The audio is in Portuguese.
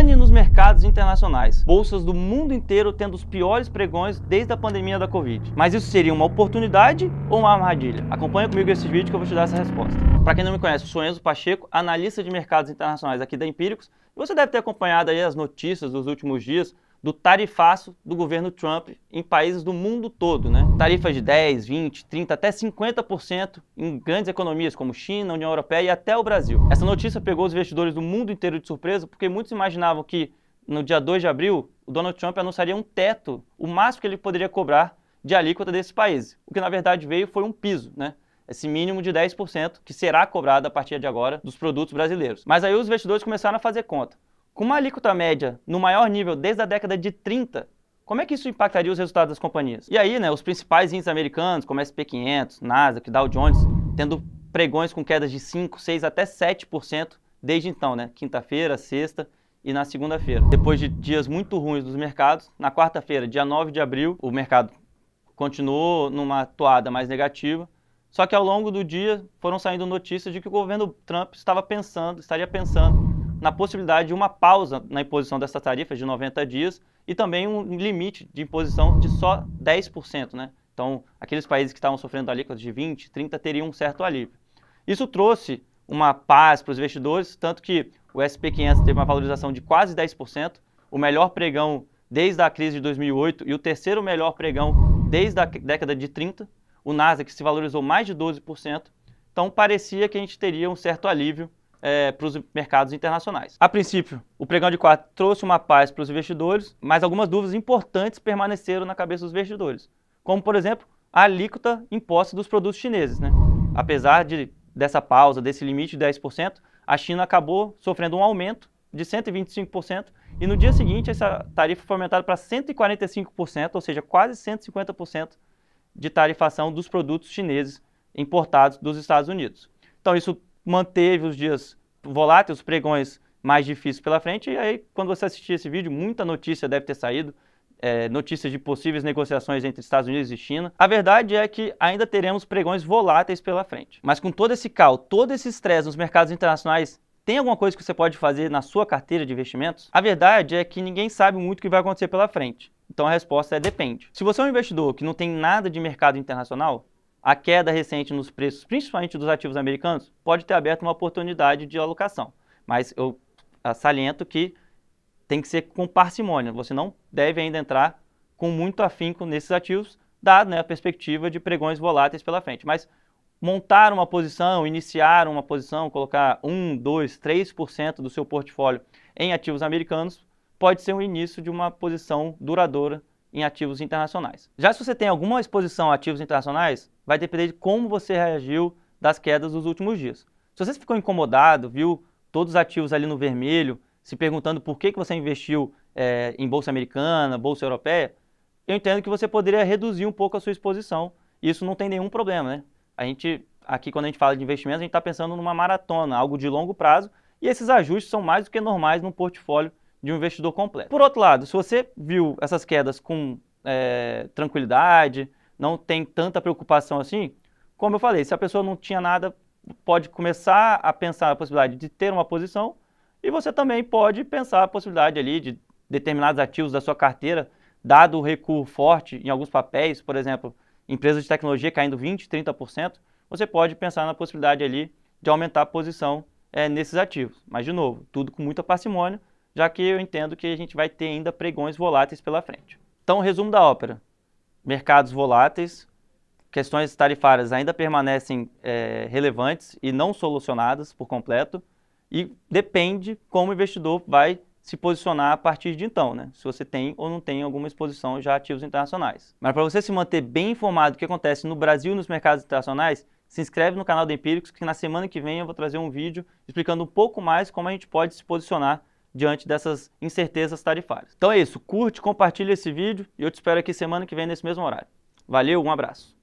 Pane nos mercados internacionais. Bolsas do mundo inteiro tendo os piores pregões desde a pandemia da Covid. Mas isso seria uma oportunidade ou uma armadilha? Acompanha comigo esse vídeo que eu vou te dar essa resposta. Para quem não me conhece, eu sou Enzo Pacheco, analista de mercados internacionais aqui da Empíricos. E você deve ter acompanhado aí as notícias dos últimos dias do tarifaço do governo Trump em países do mundo todo, né? Tarifas de 10, 20, 30, até 50% em grandes economias como China, União Europeia e até o Brasil. Essa notícia pegou os investidores do mundo inteiro de surpresa porque muitos imaginavam que no dia 2 de abril o Donald Trump anunciaria um teto, o máximo que ele poderia cobrar de alíquota desses países. O que na verdade veio foi um piso, né? Esse mínimo de 10% que será cobrado a partir de agora dos produtos brasileiros. Mas aí os investidores começaram a fazer conta. Com uma alíquota média no maior nível desde a década de 30, como é que isso impactaria os resultados das companhias? E aí, né, os principais índices americanos, como S&P 500, Nasdaq, Dow Jones, tendo pregões com quedas de 5, 6 até 7% desde então, né? Quinta-feira, sexta e na segunda-feira. Depois de dias muito ruins dos mercados, na quarta-feira, dia 9 de abril, o mercado continuou numa toada mais negativa, só que ao longo do dia foram saindo notícias de que o governo Trump estaria pensando na possibilidade de uma pausa na imposição dessas tarifas de 90 dias e também um limite de imposição de só 10%, né? Então, aqueles países que estavam sofrendo alíquotas de 20, 30 teriam um certo alívio. Isso trouxe uma paz para os investidores, tanto que o S&P 500 teve uma valorização de quase 10%, o melhor pregão desde a crise de 2008 e o terceiro melhor pregão desde a década de 30, o Nasdaq se valorizou mais de 12%, então parecia que a gente teria um certo alívio para os mercados internacionais. A princípio, o pregão de quarta trouxe uma paz para os investidores, mas algumas dúvidas importantes permaneceram na cabeça dos investidores, como, por exemplo, a alíquota imposta dos produtos chineses, né? Apesar dessa pausa, desse limite de 10%, a China acabou sofrendo um aumento de 125% e no dia seguinte essa tarifa foi aumentada para 145%, ou seja, quase 150% de tarifação dos produtos chineses importados dos Estados Unidos. Então isso manteve os dias voláteis, os pregões mais difíceis pela frente, e aí quando você assistir esse vídeo, muita notícia deve ter saído, notícias de possíveis negociações entre Estados Unidos e China. A verdade é que ainda teremos pregões voláteis pela frente. Mas com todo esse caos, todo esse estresse nos mercados internacionais, tem alguma coisa que você pode fazer na sua carteira de investimentos? A verdade é que ninguém sabe muito o que vai acontecer pela frente. Então a resposta é depende. Se você é um investidor que não tem nada de mercado internacional, a queda recente nos preços, principalmente dos ativos americanos, pode ter aberto uma oportunidade de alocação. Mas eu saliento que tem que ser com parcimônia. Você não deve ainda entrar com muito afinco nesses ativos, dado, né, a perspectiva de pregões voláteis pela frente. Mas montar uma posição, iniciar uma posição, colocar 1, 2, 3% do seu portfólio em ativos americanos, pode ser o início de uma posição duradoura em ativos internacionais. Já se você tem alguma exposição a ativos internacionais, vai depender de como você reagiu das quedas dos últimos dias. Se você ficou incomodado, viu todos os ativos ali no vermelho, se perguntando por que você investiu em bolsa americana, bolsa europeia, eu entendo que você poderia reduzir um pouco a sua exposição. Isso não tem nenhum problema, né? Aqui quando a gente fala de investimentos, a gente está pensando numa maratona, algo de longo prazo, e esses ajustes são mais do que normais num portfólio de um investidor completo. Por outro lado, se você viu essas quedas com tranquilidade, não tem tanta preocupação assim, como eu falei, se a pessoa não tinha nada, pode começar a pensar a possibilidade de ter uma posição e você também pode pensar a possibilidade ali de determinados ativos da sua carteira, dado o recuo forte em alguns papéis, por exemplo, empresas de tecnologia caindo 20%, 30%, você pode pensar na possibilidade ali de aumentar a posição nesses ativos. Mas, de novo, tudo com muita parcimônia, já que eu entendo que a gente vai ter ainda pregões voláteis pela frente. Então, resumo da ópera. Mercados voláteis, questões tarifárias ainda permanecem relevantes e não solucionadas por completo, e depende como o investidor vai se posicionar a partir de então, né? Se você tem ou não tem alguma exposição já a ativos internacionais. Mas para você se manter bem informado do que acontece no Brasil e nos mercados internacionais, se inscreve no canal da Empíricos, que na semana que vem eu vou trazer um vídeo explicando um pouco mais como a gente pode se posicionar diante dessas incertezas tarifárias. Então é isso, curte, compartilha esse vídeo e eu te espero aqui semana que vem nesse mesmo horário. Valeu, um abraço!